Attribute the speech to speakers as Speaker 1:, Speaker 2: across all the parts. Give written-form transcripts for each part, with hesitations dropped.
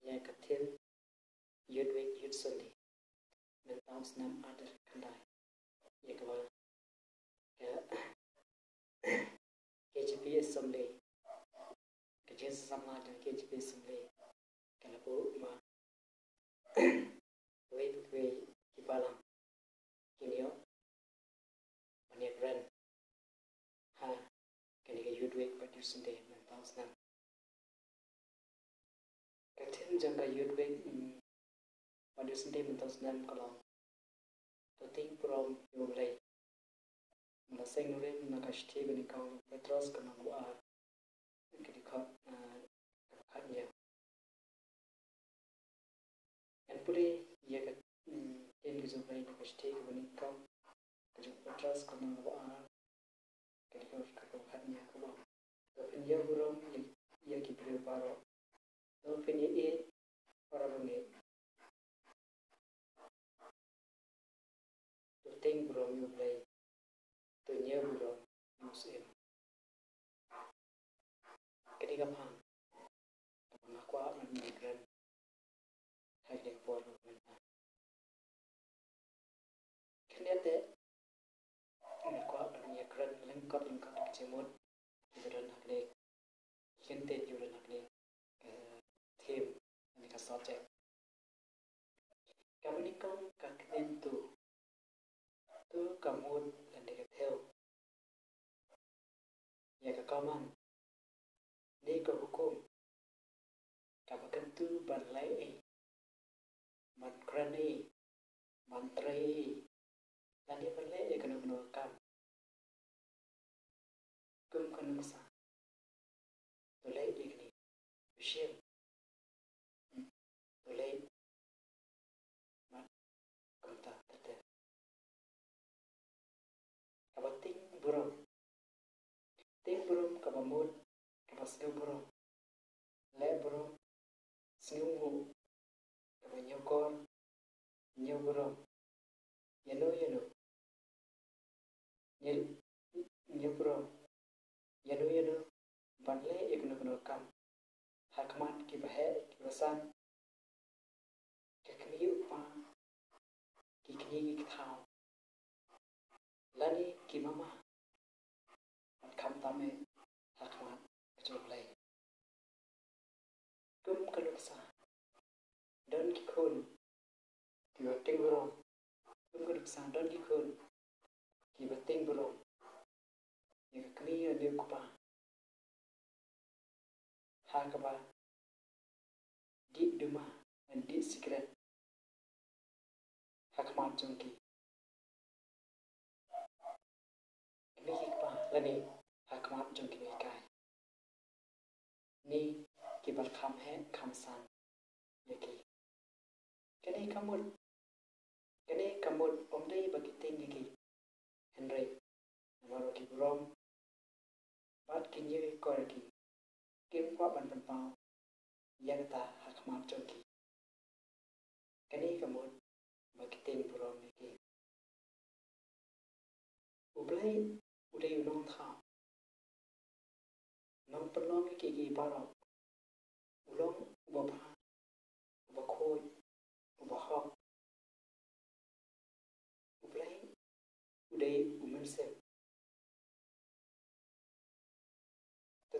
Speaker 1: nhà cắt thiên yết về yết xuân đi mình tao năm ada kendai ya các bạn KGP assembly cái chuyện sama dengan KGP assembly kalau bu mà về kibalang kinyo mania brand ha cái này yết về production day mình tao năm cái thiên jangka yết về production day mình tao năm kalau tôi tin prom yung lay mà sinh lên là cái gì bên trong Petros cái nó qua cái khác nhiều anh budi ya cái trên cái dùng này cái gì bên trong cái Petros cái nó qua cái khác nhiều các bạn rồi bên giờ buron ya cái beri paro rồi bên ये para beri tôi tin prom yung lay tôi nhớ buron musim cái đi gặp hàng mà qua mình gần hay để qua được mình cái này đấy mình qua mình gần link cấp chỉ muốn thì gần học đi hiện tạiอยู่gần học đi thêm mình cả subject cái này công các tên tu cả môn là để theo ya cả common đi cả hukum cả cái tu bản lẽ bản krani bản trai là đi bản lẽ cái nó cầm cầm cái nó sa tôi lấy đi cái này share tôi lấy mà cầm ta tất cả bản tính buron cả bản môn cả bản skill buron lẽ buron skill ngủ cả bản nhiều con nhiều buron nhiều buron nhiều bản lẽ nó cầm hakmat ki bahe ki basan ki kmiu pa ki kni ki thao lani ki mama kham tame hakmat chop lay kum kaluksa don ki khôn ki bating buron kum kaluksa don ki khôn ki bating buron ki kni ne kupa hakaba di duma and di secret hakmat jongki ini hikpa lani hakmat jongki kai ni kibar kham hai kham san yaki kani kamul omdei bagi ting yaki henry namaro ki brom bat kinye koraki kim qua ban pao yagta hakmat jongki kani kamul bagi ting brom yaki ublai udai nong thao nong pelong ki paro ulong ubapa ubakoi ubahok ublai udai umensem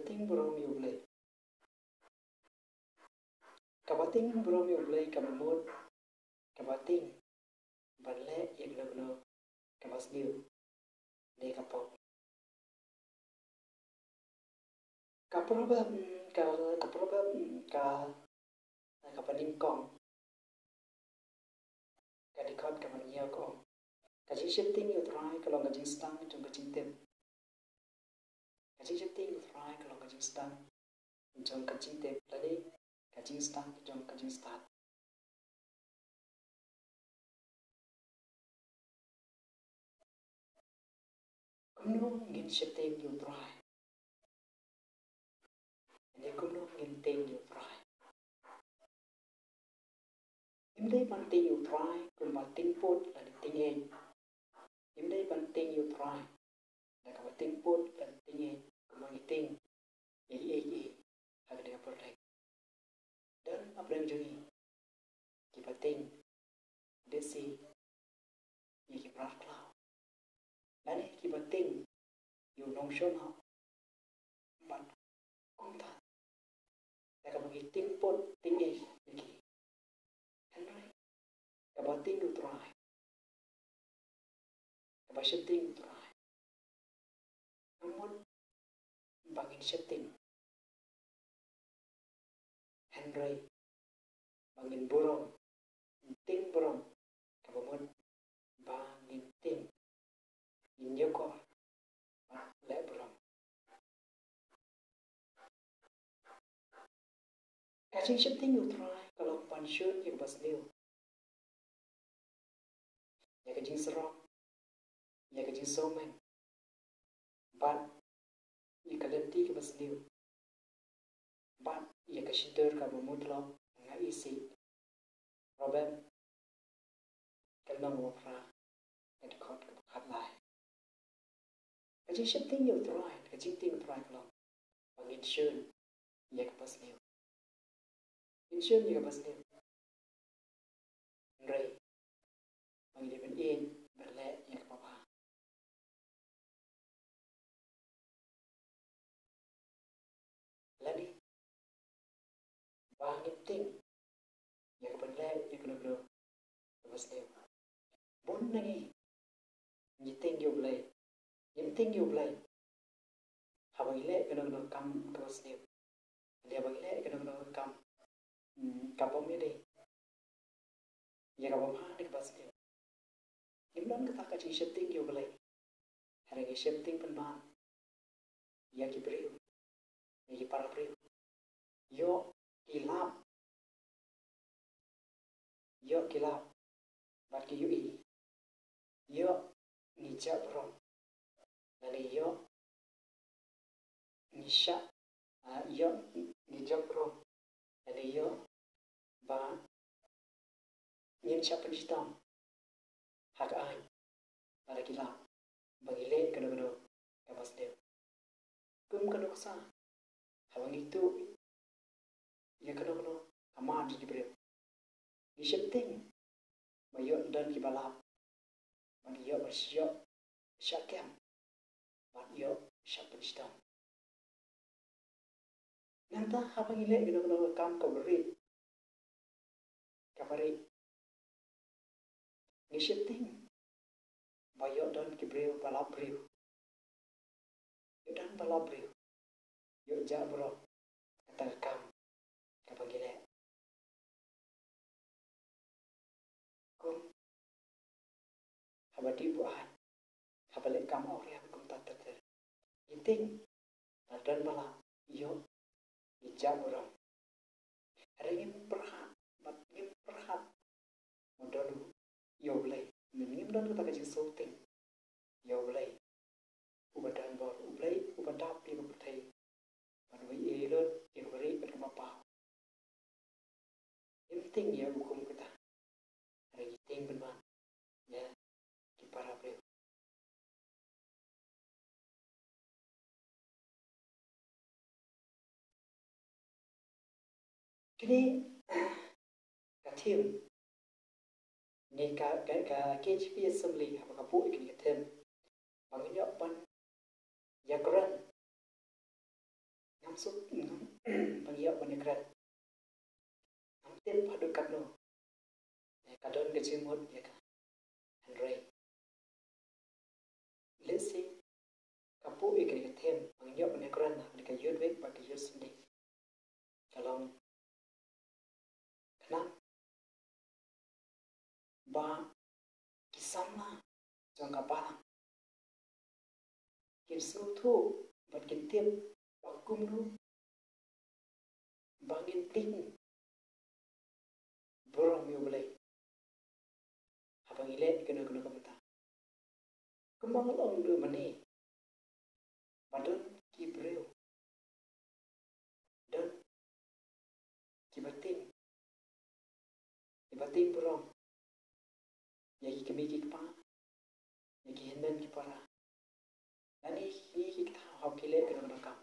Speaker 1: ting brom ublai kabating brom ublai kamamot kabating balle yagno kabasniu ne kapok kaproba ka kapaning kong kadikot kamania kong kaji shifting you try kalong kajing stang trong kajing tem kaji shifting you try kalong kajing stang trong kajing tem lani kajing stang trong kajing start kumno ngin shifting you try ni kumno ngin tem you try imdai banting you try kum banting pot la ting en imdai banting you try la ka banting pot la ting en kum banting e hagde protect dan apa yang jadi kita ting desi ya kita beraklau dan kita ting you nong shon ha ban kong ta ta bagi ting pot ting lagi Henry ka ting du try ka shifting du try namun bagi shifting Henry bangin burung ting burung kabamon bangin ting inyoko le burung kacing shifting you try kalau pansur yang bas new ya kacing serong ya kacing somen ban ya kalenti ke bas new ban ya kashitor kabamon lo nga isi Robert kalnang wafra and caught kat lai kacing shifting you try kacing ting try kalau bangin shun ya ke bas new Insyaallah juga pasti. Ray, bagi dia in berlek yang apa? Lagi, bagi ting yang berlek yang kena pasti. Bon lagi, nyiting you belai, nyiting you belai. Habang ilek kena kam pasti. Dia bagi ilek kena kam kapom ini. Ya kapom hari pasti. Imlan kata kacing shifting you belai. Hari ini shifting penban. Ya kibriu, ya kiparabriu. Yo kilap, bagi yui, yo ngijak bro, nani yo ngisyak, yo ngijak bro, nani yo ba ngisyak penjitam, hak ay, pada kilap, bagi le kena kapas dia, kum kena kusa, habang itu, ya kena kamar di bro. Shifting, mayok dan kibalap, mayok bersiok, syakem, mayok syapenstam. Nanti apa gile kena kam kabari. Shifting, mayok dan kibreu balap breu, dan balap breu, yuk jabro, kata kam, apa gile. Habadi buat, habalik kamu orang yang kum tak terter. Inting, dan malah, yo, ijab orang. Hari ini perhat, modal yo belai, mungkin dan kita kaji shooting, yo belai, ubadan bor, ubadap di bertai, manui elot, yo beri bermapa. Inting ya hukum kita, hari inting benar, ya. Para beliau. Kini katim ni ka KHP assembly apa kapu kini katim bangunnya pan yakran namsuk bangunnya pan yakran namtin padu kapno kadon kecimut ya kan Henry let's see kapu kini katim bangunnya pan yakran mereka yudwek bagi yud sendiri kalau kenapa ba kisama jong kapala kirsu thu bat kintiam bakum lu bangin ting borong yo belai abang ile kena kamata kembang long du mani badon kibreu dan kibating borong yaki kami kikpa yaki hendan kipara nani kita hokile kena kam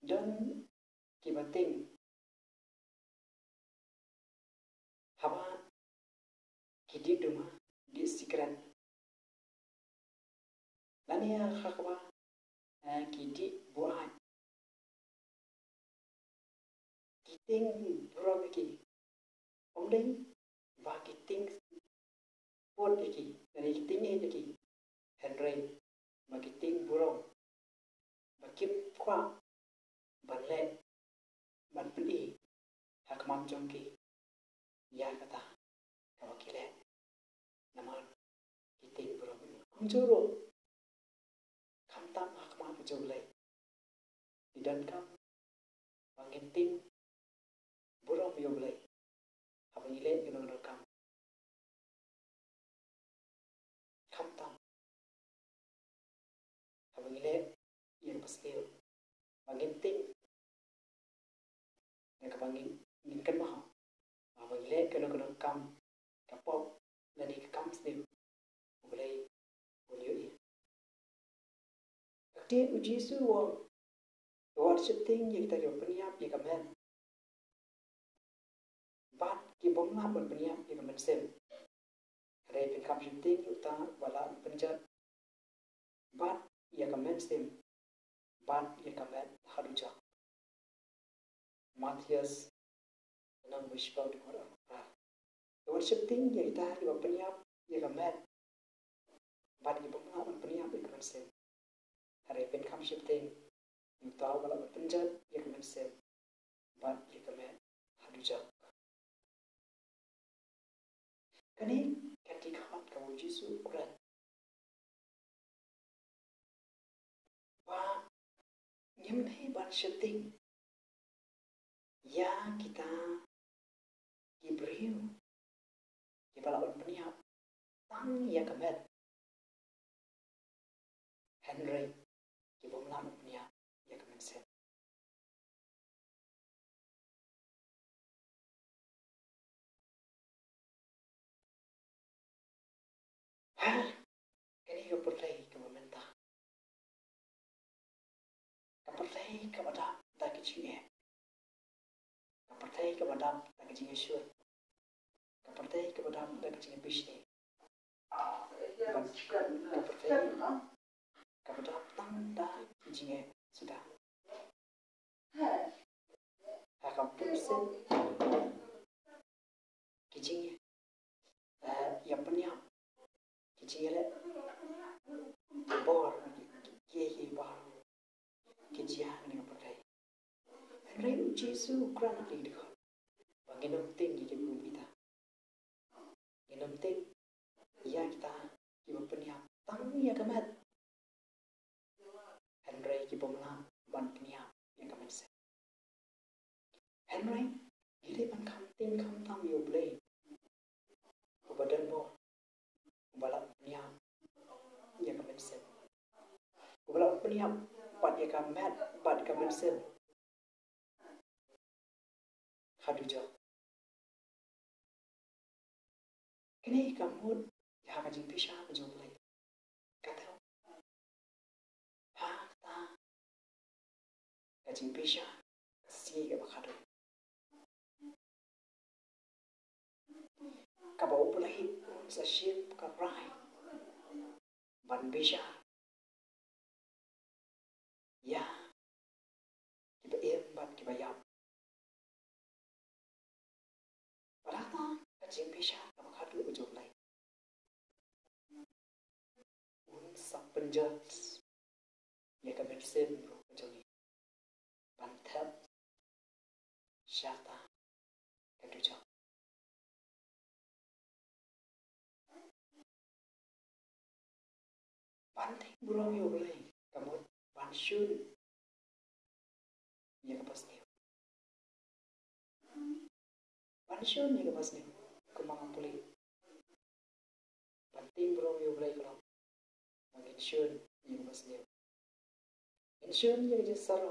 Speaker 1: dan kibating di duma di secret lania khakwa ki di buat ki ting brobiki omding ba ki ting pot iki dari ki ting iki henry ba ki ting burong ba kip kwa ba le ban pli hakmam jongki ya kata kawakile naman ki ting burong amjuro kamtam hakmam joglai idan kam bangin ting burong yoglai abangile ginong rekam kamtam abangile yang pastil bangin ting dan kabangin ngin mah abangile ginong kam kapop nadi kam stil uglai ulio i akti uji su wo worship ting yang kita peniap yang kamen bat ki bomna ban peniap yang kamen sem rei pen kam ting uta wala penjat bat yang kamen sem bat yang kamen haruja Matthias nang wishpau di kora worship ting yang kita peniap yang kamen bat ki bomna ban peniap yang kamen sem rei pen kam ting uta wala penjat yang kamen sem bat yang kamen haruja kani ketika kau Yesus urat wa nyemhe ban syuting ya kita Ibrahim kibalawan peniap tang ya kamet Henry kibomlam peniap ya kamet set kini yo pertai ke pemerintah kepertai kepada tak kecilnya kepertai kepada tak kecilnya Yesus kepertai kepada tak kecilnya bisnis kepertai kepada tanda kecilnya sudah akan pusing kecilnya yang peniap kecilnya bor kiai bar kecil dengan pertai Henry Yesus kerana tidak bagaimana tinggi ke bumi kita bagaimana tinggi ya kita ibu peniap tangnya kemat Henry kita melam ban peniap yang kemat se Henry ini ban kamting kamtam yo blay badan bo balap peniap yang kemat se balap peniap pat yang kemat pat kemat se haduja kini kamu ya kajing pisah menjolai kata ha ta kajing pisah si ke bakado kabau pulai sa ship ka rai ban pisah ya kita embat kita yap berata kajing pisah ka bakado menjolai sa penjat ya kamen sen bro menjolai bantap syata kaduja banting bro yo boleh kamu bansun ya kapasnya bansun ya kapasnya kemang pulih banting bro yo boleh kalau bansun ya kapasnya insun ya jasar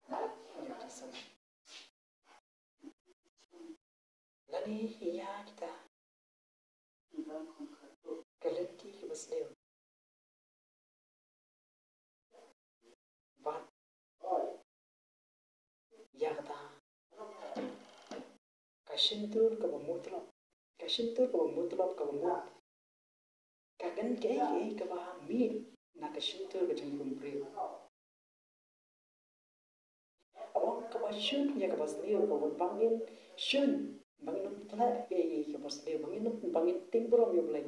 Speaker 1: ya jasar lani ya kita kalenti kapasnya ban ya kata kasentur ke memutlo ke Kashintur ka mutlab ka mut kagan ke ka ba mi na kashintur ka jeng kumpri awang ka ba shun ya ka bas liu ka bangin shun bangin tla ke ka bas liu bangin timbrom yo blai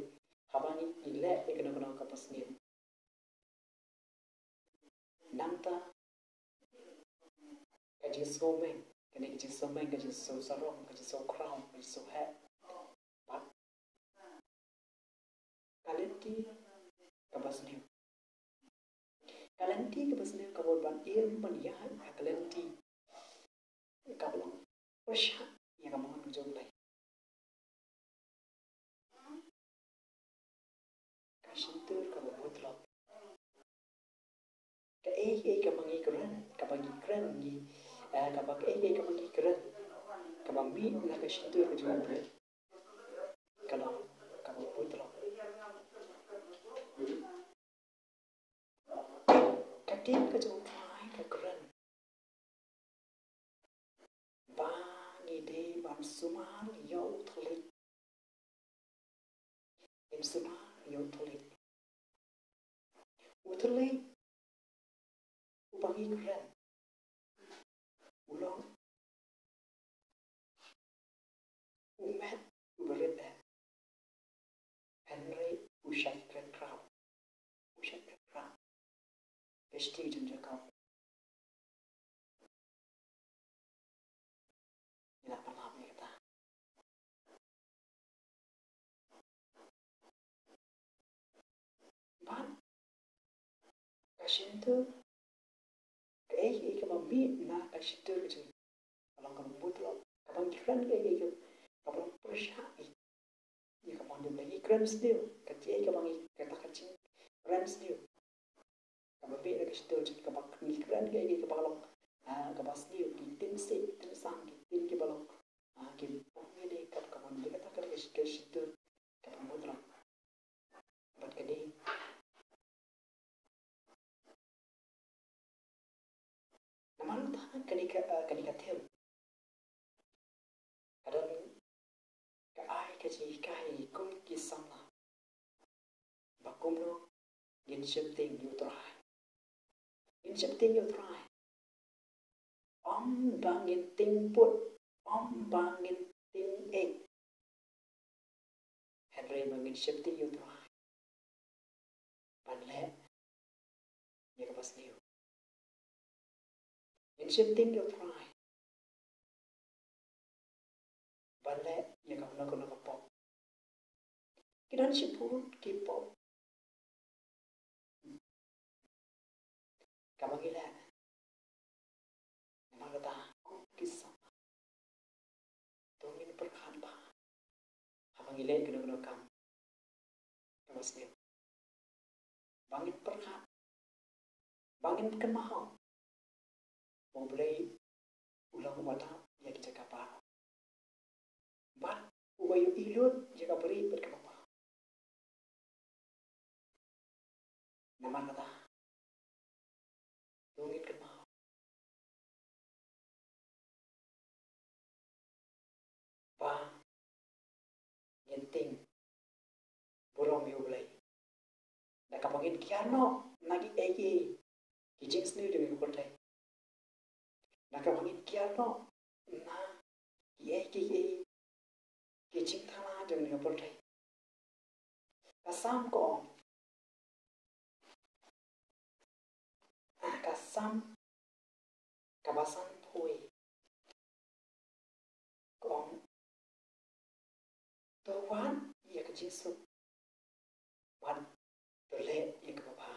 Speaker 1: habani ile ke na ka bas liu namta ka ji so men ka ne ji so men ka ji so sarong ka ji so crown ka ji so hat kalenti kabasniu kabol ban il man ya kalenti kablo osha ya kamon jomlai kashintur kabol mutlak ka kabangi kran ni kabak kabangi kran kabang mi na kashintur ka jomlai kalau kabol mutlak katin ka jomlai ka kran bangi de ban suman yo thlik im suman yo thlik uthlik ubangi kran ulong umet ubereda Henry ushat krau Pesti jumja kau ila palap ni kata ban kashintu ke mami na kashintu ke kalau kamu butuh kamu kran ke kamu persha ni kamu dia lagi kran sendiri kecil kamu kata kecil kran sendiri kamu beda kashintu kamu ni kran ke kamu kamu sendiri tin sang tin ke balong ke ini kamu dia kata kashintu kamu butuh buat kini naman tahan kanika tem kadang ka ai ka ji kai kum ki samna bakum no gin shifting you try bangin ting put bangin ting egg Henry bangin shifting you try panle ya ka pas niu in shifting you try panle ya ka na ko pop kidan shipun ki pop kamagila namagata kisah tungin perkhan ba kamagila kena kam kamasnya bangin perkhan bangin kemahau mau boleh ulang wata ya kita kapal ban ubayu ilut jika beri berkemapa nama kata tungin kemahau ba yenting burung yu boleh nak kapangin kiano nagi egi kijing sendiri demi kotai nak kapangin kiano na egi kijing thana demi kotai kasam ko kasam kabasan pui kong tuan ya kejisu wan tole ya kebaba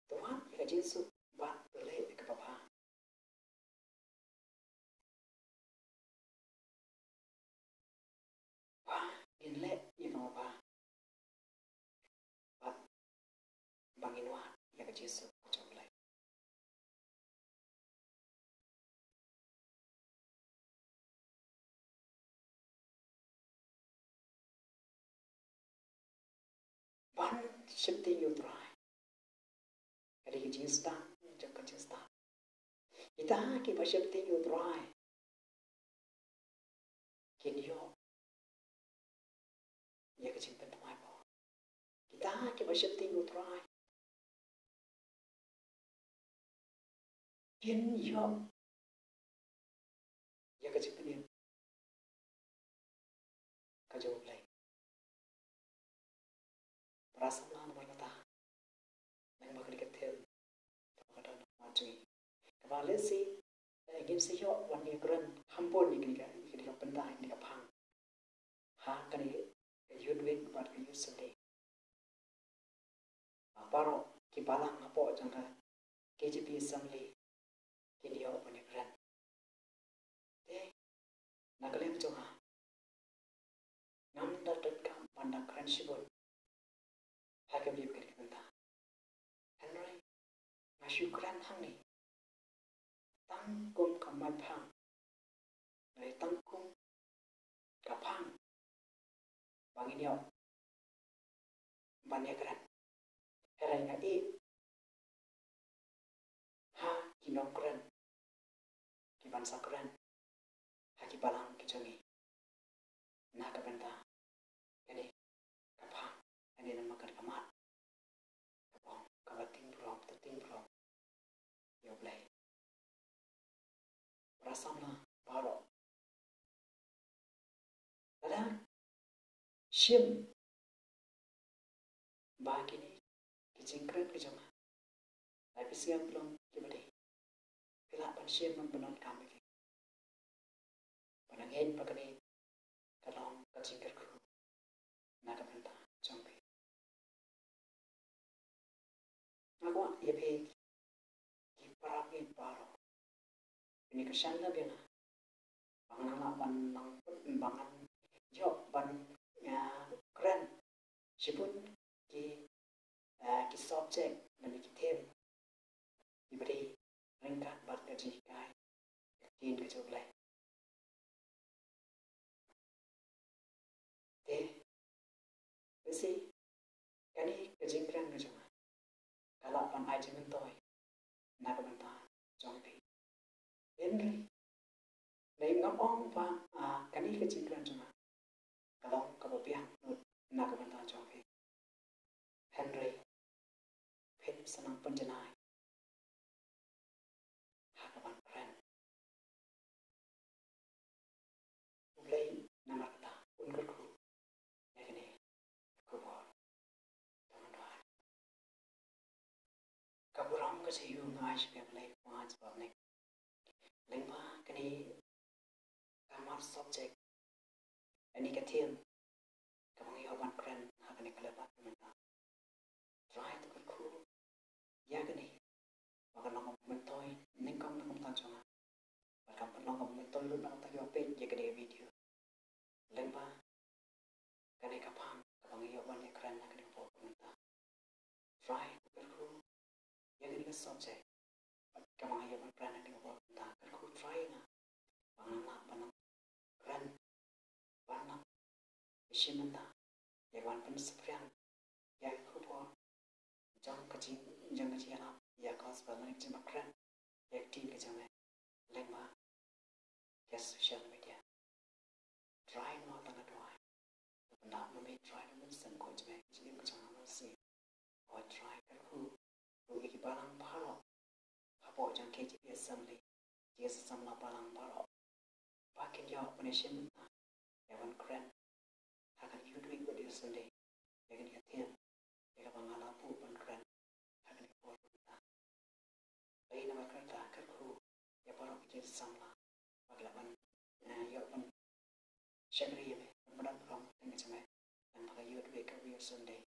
Speaker 1: tuan ya kejisu wan tole ya kebaba wah inle ya kebaba wan bangin wan ya kejisu kecomlai ban shifting you try kali kejista jak kejista kita ki ba shifting you try kinyo cái chuyện bên ngoài bỏ kita cái bài ship tin của try kiến hiểu ya cái chuyện bên này cái jawab lain perasaan nomor kata yang bakal diketil pada nama cuy kembali sih ingin sih yo wanita keren hampun ini kan ini kan penting ini kan pang ha kan ini yudwin pada yud sendiri paro kibalang apo jangka KGP assembly kini yo wanita keren nakalem jonga nam dapat kam pandang keren sibol hakam dia berkata tentang Henry masih keren hang ni tangkum kamai pang dari tangkum kapang bangin yo banyak keren herai ngai ha kinong keren kibansa keren haki balang kijongi nak kabenta ini kapang ini nama kan kamat kapang kabating brom teting brom yo blai rasamna baro ada shim bagi ni kijingkret kijonga tapi siang belum kibade pila pan shim membenon kami panangin pakani kalong kajingkret ku nak kabenta jongpi aku ya pe ki parangin baro ini kesan lah biar bangang ban nang bangan job ban keren sipun ki subject dan ki them diberi ringkat bat gaji kai tin ke joblai besi kani kejingkran ke joma kalau pan ai jengen toy nak banta jongpi Henry lấy ngắm ong và cái này cái chuyện joma kalau kalau pihak nak banta jongpi Henry pet senang penjenai hakapan keren mulai nama kata unggulku ya ini kubur teman-teman kaburam ke sayu ngai sebagai mulai kuat sebab nek lengba kini kamar subjek ini ketian kamu yawan keren akan dikelebat teman-teman try to get cool ya kini bahkan orang mentoy nengkong nengkong tanjongan bahkan orang mentoy lu nak tak jawab ya kini video lengba kini kapang kamu yawan keren akan dikelebat teman-teman try to get cool ya kini subjek kamu yawan keren akan dikelebat teman-teman kan cool try na panang keren panang Shimanda, yawan pun sepian, ya kubur, jang kecil alam, ya kos banyak cuma keren, ya tim kecama, lengma, ya social media, try no tengah doa, benda mami try no sen kau cuma jadi kecama masih, or try kerku, rugi balang paro, apa jang KGP assembly, dia sesamla balang paro, pakai dia punya Shimanda, yawan keren. Akan yudwin ko dia sendiri, ya kan katian, ya kan pangalapu pan keren, akan dipor kita. Lain nama kereta kerku, ya para kerja samla, paglaban, ya pan syakri ya, pemuda peram dengan cemai, dan pakai yudwin ko dia sendiri,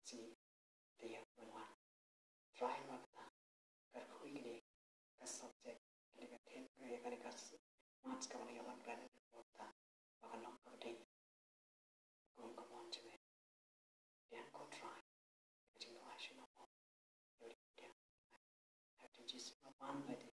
Speaker 1: si dia menuan. Try makna kerku ini, kas subjek, ini katian, ya kan kas mas kawan ya pan keren dipor kita, bahkan nak kerja. Come on to me. Dan kau try. Jadi kau asyik nak. Jadi dia. Have to just one by the